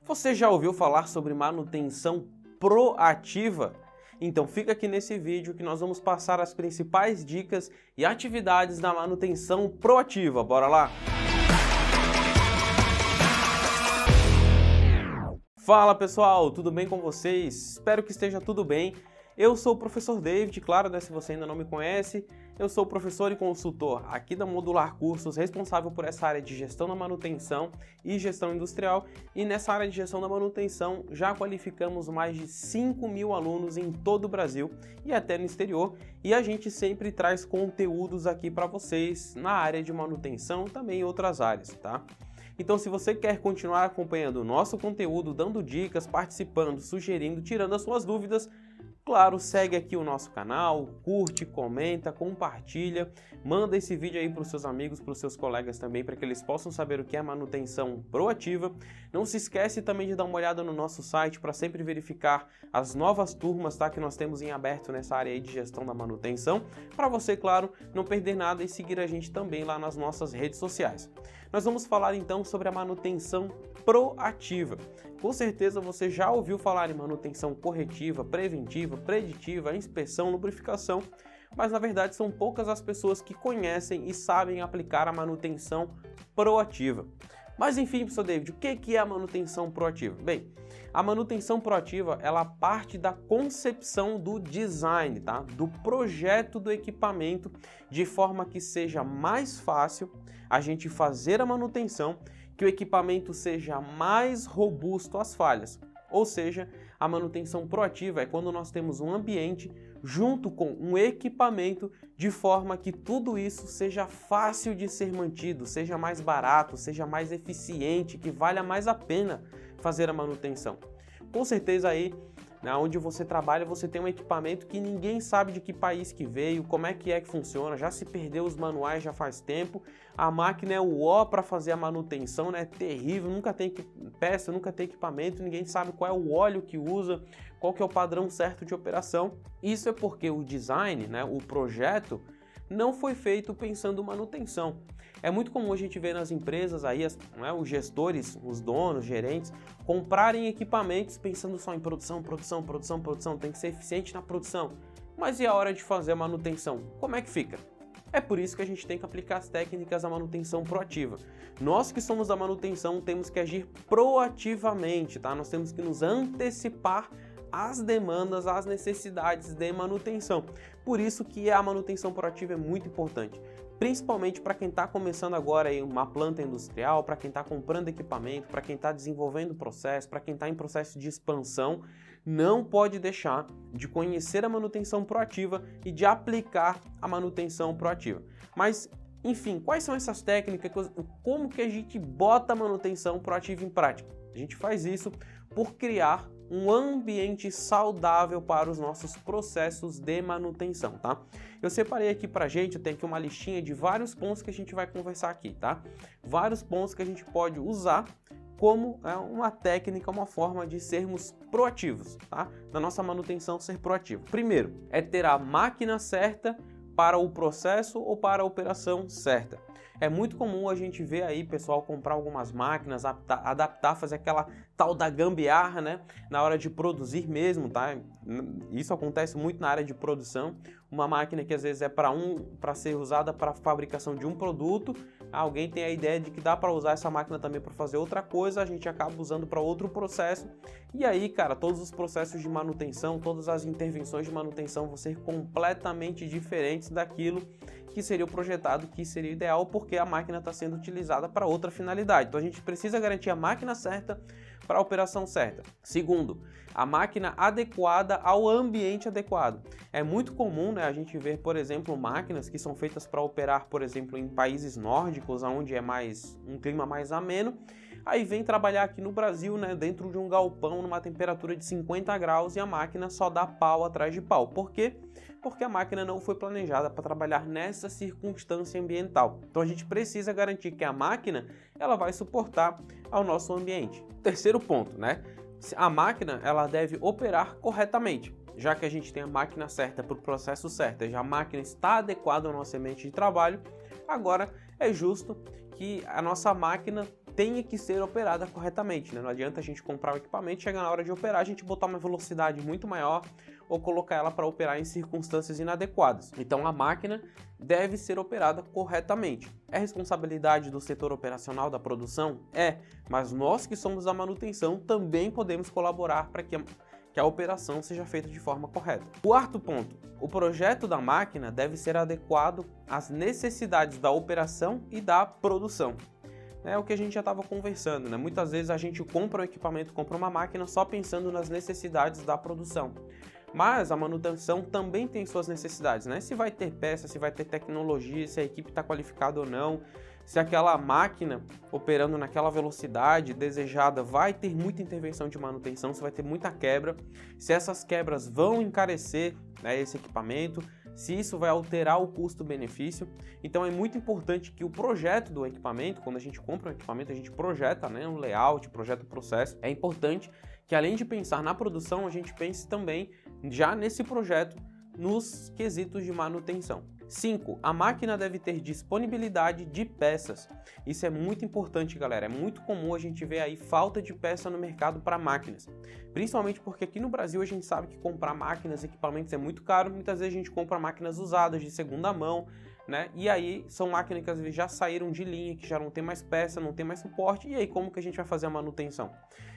Você já ouviu falar sobre manutenção proativa? Então fica aqui nesse vídeo que nós vamos passar as principais dicas e atividades da manutenção proativa. Bora lá? Fala pessoal, tudo bem com vocês? Espero que esteja tudo bem. Eu sou o professor David, claro, né, se você ainda não me conhece, eu sou professor e consultor aqui da Modular Cursos, responsável por essa área de gestão da manutenção e gestão industrial, e nessa área de gestão da manutenção já qualificamos mais de 5.000 alunos em todo o Brasil e até no exterior, e a gente sempre traz conteúdos aqui para vocês na área de manutenção, também em outras áreas, tá? Então, se você quer continuar acompanhando o nosso conteúdo, dando dicas, participando, sugerindo, tirando as suas dúvidas, claro, segue aqui o nosso canal, curte, comenta, compartilha, manda esse vídeo aí para os seus amigos, para os seus colegas também, para que eles possam saber o que é manutenção proativa. Não se esquece também de dar uma olhada no nosso site para sempre verificar as novas turmas, tá, que nós temos em aberto nessa área aí de gestão da manutenção, para você, claro, não perder nada e seguir a gente também lá nas nossas redes sociais. Nós vamos falar então sobre a manutenção proativa. Com certeza você já ouviu falar em manutenção corretiva, preventiva, preditiva, inspeção, lubrificação, mas na verdade são poucas as pessoas que conhecem e sabem aplicar a manutenção proativa. Mas enfim, professor David, o que é a manutenção proativa? Bem, a manutenção proativa, ela parte da concepção do design, tá? Do projeto do equipamento, de forma que seja mais fácil a gente fazer a manutenção, que o equipamento seja mais robusto às falhas. Ou seja, a manutenção proativa é quando nós temos um ambiente junto com um equipamento de forma que tudo isso seja fácil de ser mantido, seja mais barato, seja mais eficiente, que valha mais a pena fazer a manutenção. Com certeza aí, onde você trabalha, você tem um equipamento que ninguém sabe de que país que veio, como é que funciona, já se perdeu os manuais já faz tempo, a máquina é o ó para fazer a manutenção, né? É terrível, nunca tem peça, nunca tem equipamento, ninguém sabe qual é o óleo que usa, qual que é o padrão certo de operação. Isso é porque o design, né, o projeto, não foi feito pensando em manutenção. É muito comum a gente ver nas empresas aí, os gestores, os donos, gerentes, comprarem equipamentos pensando só em produção, tem que ser eficiente na produção. Mas e a hora de fazer a manutenção? Como é que fica? É por isso que a gente tem que aplicar as técnicas da manutenção proativa. Nós que somos da manutenção temos que agir proativamente, tá? Nós temos que nos antecipar às demandas, às necessidades de manutenção. Por isso que a manutenção proativa é muito importante, principalmente para quem está começando agora aí uma planta industrial, para quem está comprando equipamento, para quem está desenvolvendo processo, para quem está em processo de expansão, não pode deixar de conhecer a manutenção proativa e de aplicar a manutenção proativa. Mas, enfim, quais são essas técnicas? Como que a gente bota a manutenção proativa em prática? A gente faz isso por criar um ambiente saudável para os nossos processos de manutenção, tá? Eu separei aqui pra gente, eu tenho aqui uma listinha de vários pontos que a gente vai conversar aqui, tá? Vários pontos que a gente pode usar como uma técnica, uma forma de sermos proativos, tá? Da nossa manutenção ser proativo. Primeiro, é ter a máquina certa para o processo ou para a operação certa. É muito comum a gente ver aí pessoal comprar algumas máquinas, adaptar, fazer aquela tal da gambiarra, né? Na hora de produzir mesmo, tá? Isso acontece muito na área de produção. Uma máquina que às vezes é para ser usada para a fabricação de um produto, alguém tem a ideia de que dá para usar essa máquina também para fazer outra coisa, a gente acaba usando para outro processo. E aí, cara, todos os processos de manutenção, todas as intervenções de manutenção vão ser completamente diferentes daquilo que seria o projetado, que seria ideal, porque a máquina está sendo utilizada para outra finalidade. Então a gente precisa garantir a máquina certa para a operação certa. Segundo, a máquina adequada ao ambiente adequado. É muito comum, né, a gente ver, por exemplo, máquinas que são feitas para operar, por exemplo, em países nórdicos, onde é um clima mais ameno, aí vem trabalhar aqui no Brasil, né, dentro de um galpão, numa temperatura de 50 graus e a máquina só dá pau atrás de pau. Por quê? Porque a máquina não foi planejada para trabalhar nessa circunstância ambiental. Então a gente precisa garantir que a máquina ela vai suportar ao nosso ambiente. Terceiro ponto, né? A máquina ela deve operar corretamente. Já que a gente tem a máquina certa para o processo certo, já a máquina está adequada ao nosso ambiente de trabalho, agora é justo que a nossa máquina tenha que ser operada corretamente, né? Não adianta a gente comprar o equipamento, chegar na hora de operar, a gente botar uma velocidade muito maior ou colocar ela para operar em circunstâncias inadequadas. Então a máquina deve ser operada corretamente. É responsabilidade do setor operacional da produção? É, mas nós que somos a manutenção também podemos colaborar para que a operação seja feita de forma correta. Quarto ponto, o projeto da máquina deve ser adequado às necessidades da operação e da produção. É o que a gente já estava conversando, né? Muitas vezes a gente compra um equipamento, compra uma máquina só pensando nas necessidades da produção. Mas a manutenção também tem suas necessidades, né? Se vai ter peça, se vai ter tecnologia, se a equipe está qualificada ou não, se aquela máquina operando naquela velocidade desejada vai ter muita intervenção de manutenção, se vai ter muita quebra, se essas quebras vão encarecer, né, esse equipamento, se isso vai alterar o custo-benefício. Então é muito importante que o projeto do equipamento, quando a gente compra um equipamento, a gente projeta, né, um layout, projeta o processo. É importante que além de pensar na produção, a gente pense também já nesse projeto nos quesitos de manutenção. 5. A máquina deve ter disponibilidade de peças. Isso é muito importante, galera. É muito comum a gente ver aí falta de peça no mercado para máquinas. Principalmente porque aqui no Brasil a gente sabe que comprar máquinas, equipamentos é muito caro. Muitas vezes a gente compra máquinas usadas de segunda mão, né? E aí são máquinas que às vezes já saíram de linha, que já não tem mais peça, não tem mais suporte. E aí como que a gente vai fazer a manutenção?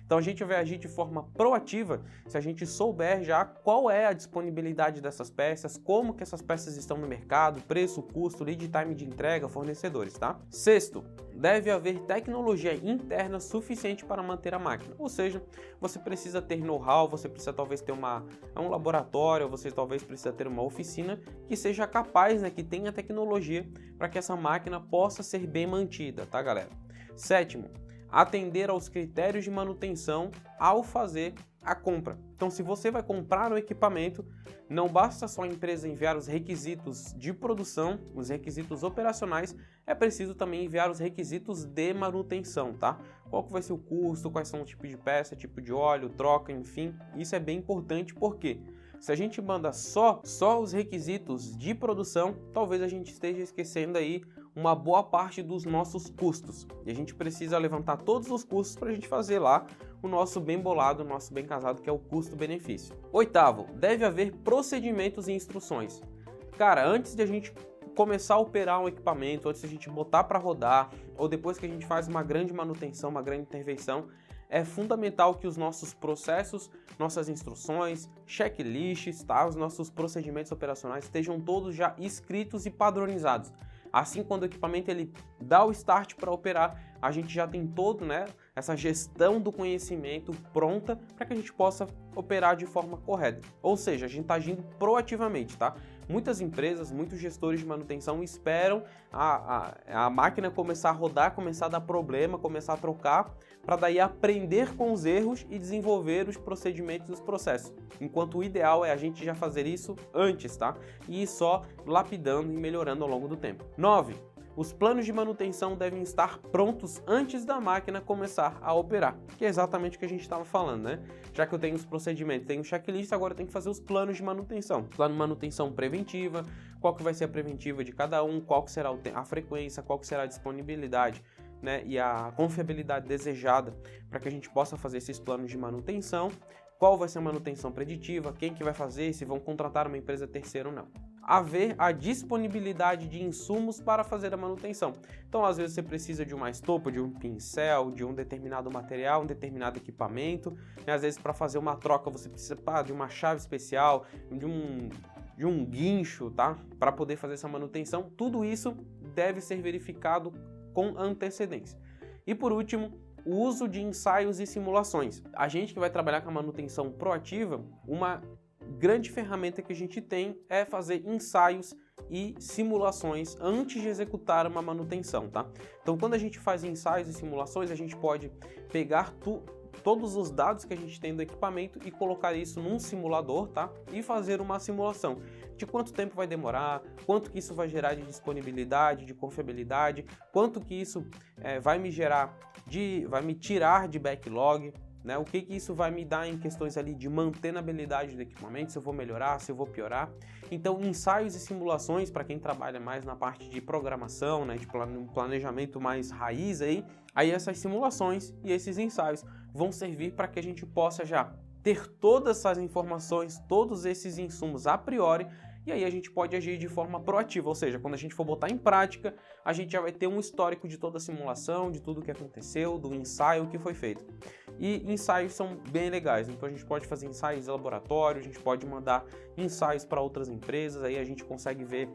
Então a gente vai agir de forma proativa se a gente souber já qual é a disponibilidade dessas peças, como que essas peças estão no mercado, preço, custo, lead time de entrega, fornecedores, tá? Sexto, deve haver tecnologia interna suficiente para manter a máquina. Ou seja, você precisa ter know-how, você precisa talvez ter um laboratório, você talvez precisa ter uma oficina que seja capaz, né, que tenha tecnologia para que essa máquina possa ser bem mantida, tá, galera? Sétimo, atender aos critérios de manutenção ao fazer a compra. Então, se você vai comprar um equipamento, não basta só a empresa enviar os requisitos de produção, os requisitos operacionais, é preciso também enviar os requisitos de manutenção, tá? Qual que vai ser o custo, quais são o tipo de peça, tipo de óleo, troca, enfim. Isso é bem importante porque se a gente manda só os requisitos de produção, talvez a gente esteja esquecendo aí uma boa parte dos nossos custos. E a gente precisa levantar todos os custos para a gente fazer lá o nosso bem bolado, o nosso bem casado, que é o custo-benefício. Oitavo, deve haver procedimentos e instruções. Cara, antes de a gente começar a operar um equipamento, antes de a gente botar para rodar, ou depois que a gente faz uma grande manutenção, uma grande intervenção, é fundamental que os nossos processos, nossas instruções, checklists, tá? Os nossos procedimentos operacionais estejam todos já escritos e padronizados. Assim, quando o equipamento ele dá o start para operar, a gente já tem todo, né, essa gestão do conhecimento pronta para que a gente possa operar de forma correta. Ou seja, a gente está agindo proativamente, tá? Muitas empresas, muitos gestores de manutenção esperam a máquina começar a rodar, começar a dar problema, começar a trocar, para daí aprender com os erros e desenvolver os procedimentos e os processos. Enquanto o ideal é a gente já fazer isso antes, tá? E ir só lapidando e melhorando ao longo do tempo. 9. Os planos de manutenção devem estar prontos antes da máquina começar a operar, que é exatamente o que a gente estava falando, né? Já que eu tenho os procedimentos, tenho o checklist, agora eu tenho que fazer os planos de manutenção. Plano de manutenção preventiva, qual que vai ser a preventiva de cada um, qual que será a frequência, qual que será a disponibilidade, né? E a confiabilidade desejada para que a gente possa fazer esses planos de manutenção. Qual vai ser a manutenção preditiva, quem que vai fazer, se vão contratar uma empresa terceira ou não. Haver a disponibilidade de insumos para fazer a manutenção. Então, às vezes você precisa de uma estopa, de um pincel, de um determinado material, um determinado equipamento. E às vezes para fazer uma troca você precisa de uma chave especial, de um guincho, tá? Para poder fazer essa manutenção. Tudo isso deve ser verificado com antecedência. E por último, o uso de ensaios e simulações. A gente que vai trabalhar com a manutenção proativa, uma grande ferramenta que a gente tem é fazer ensaios e simulações antes de executar uma manutenção, tá? Então, quando a gente faz ensaios e simulações, a gente pode pegar todos os dados que a gente tem do equipamento e colocar isso num simulador, tá? E fazer uma simulação de quanto tempo vai demorar, quanto que isso vai gerar de disponibilidade, de confiabilidade, quanto que isso vai me tirar de backlog, né? O que isso vai me dar em questões ali de mantenabilidade do equipamento, se eu vou melhorar, se eu vou piorar. Então, ensaios e simulações, para quem trabalha mais na parte de programação, né, de planejamento mais raiz aí essas simulações e esses ensaios vão servir para que a gente possa já ter todas essas informações, todos esses insumos a priori, e aí a gente pode agir de forma proativa, ou seja, quando a gente for botar em prática, a gente já vai ter um histórico de toda a simulação, de tudo o que aconteceu, do ensaio que foi feito. E ensaios são bem legais, então a gente pode fazer ensaios em laboratório, a gente pode mandar ensaios para outras empresas, aí a gente consegue ver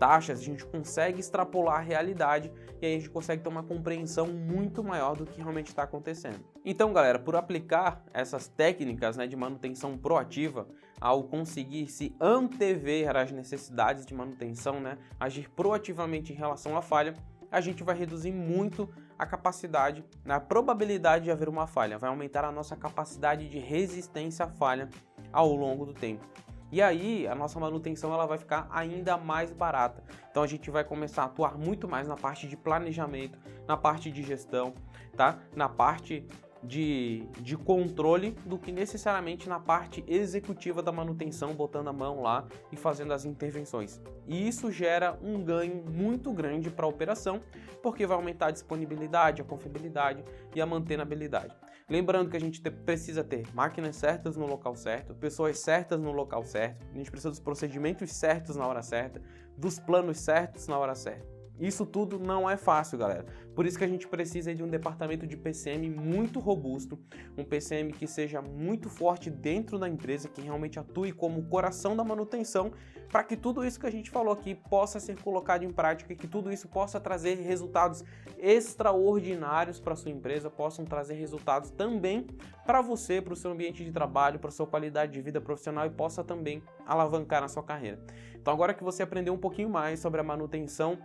taxas, a gente consegue extrapolar a realidade e aí a gente consegue ter uma compreensão muito maior do que realmente está acontecendo. Então, galera, por aplicar essas técnicas, né, de manutenção proativa, ao conseguir se antever às necessidades de manutenção, né, agir proativamente em relação à falha, a gente vai reduzir muito a capacidade, a probabilidade de haver uma falha, vai aumentar a nossa capacidade de resistência à falha ao longo do tempo. E aí a nossa manutenção ela vai ficar ainda mais barata. Então a gente vai começar a atuar muito mais na parte de planejamento, na parte de gestão, tá? Na parte de controle do que necessariamente na parte executiva da manutenção, botando a mão lá e fazendo as intervenções. E isso gera um ganho muito grande para a operação, porque vai aumentar a disponibilidade, a confiabilidade e a mantenabilidade. Lembrando que a gente precisa ter máquinas certas no local certo, pessoas certas no local certo, a gente precisa dos procedimentos certos na hora certa, dos planos certos na hora certa. Isso tudo não é fácil, galera. Por isso que a gente precisa de um departamento de PCM muito robusto, um PCM que seja muito forte dentro da empresa, que realmente atue como o coração da manutenção, para que tudo isso que a gente falou aqui possa ser colocado em prática e que tudo isso possa trazer resultados extraordinários para a sua empresa, possam trazer resultados também para você, para o seu ambiente de trabalho, para a sua qualidade de vida profissional e possa também alavancar na sua carreira. Então agora que você aprendeu um pouquinho mais sobre a manutenção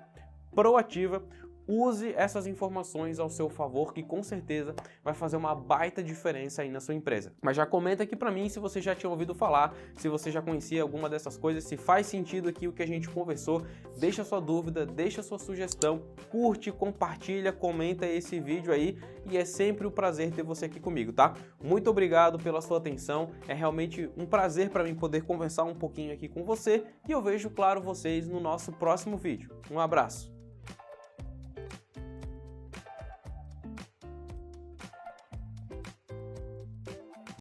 proativa, use essas informações ao seu favor, que com certeza vai fazer uma baita diferença aí na sua empresa. Mas já comenta aqui pra mim se você já tinha ouvido falar, se você já conhecia alguma dessas coisas, se faz sentido aqui o que a gente conversou, deixa sua dúvida, deixa sua sugestão, curte, compartilha, comenta esse vídeo aí e é sempre um prazer ter você aqui comigo, tá? Muito obrigado pela sua atenção, é realmente um prazer para mim poder conversar um pouquinho aqui com você e eu vejo, claro, vocês no nosso próximo vídeo. Um abraço!